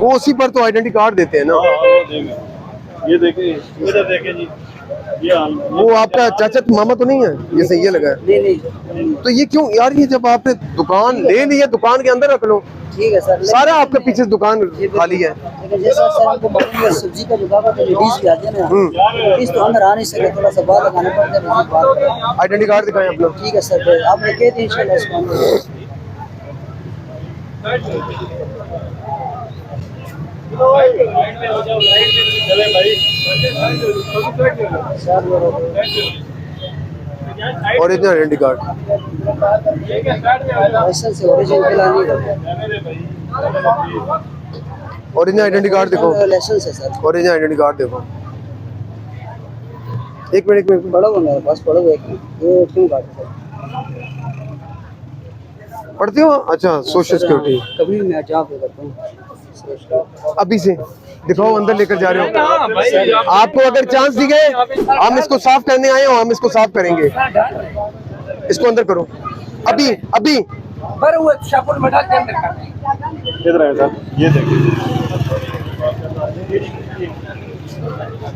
वो उसी पर तो आइडेंटिटी कार्ड देते हैं ना। ये देखिए, इधर देखिए जी, ये वो आपका चाचा तो मामा तो नहीं है, ये सही है लगा है। नहीं। तो ये क्यों यार, ये जब आपने दुकान ले ली है दुकान के अंदर रख लो। ठीक है सर, सारा आपके पीछे दुकान खाली है। लेकिन जैसा सर आपको मालूम है सब्जी का जो बाबा का लेडीज भी आते हैं ना, लेडीज तो अंदर आ नहीं सकते, थोड़ा सा बात लगाने पड़ते हैं। आइडेंटिटी कार्ड दिखाएं अपना। ठीक है सर, आपने कह दी इंशाल्लाह इसको चले भाई। ओरिजिनल आइडेंटिटी कार्ड, लाइसेंस से ओरिजिनल लानी है। ओरिजिनल आइडेंटिटी कार्ड देखो, लाइसेंस है सर। ओरिजिनल आइडेंटिटी कार्ड देखो। एक मिनट पढ़ो मेरे पास, पढ़ो एक मिनट। ये क्यों काट रहे पढ़ते हो? अच्छा, सोशल सिक्योरिटी। कभी मैं जॉब पे करता हूँ। अभी से दिखाओ, अंदर लेकर जा रहे हो। आपको अगर चांस दी गए, हम इसको साफ करने आए हो, हम इसको साफ करेंगे। इसको अंदर करो अभी अभी। इधर आए साहब, ये देखिए।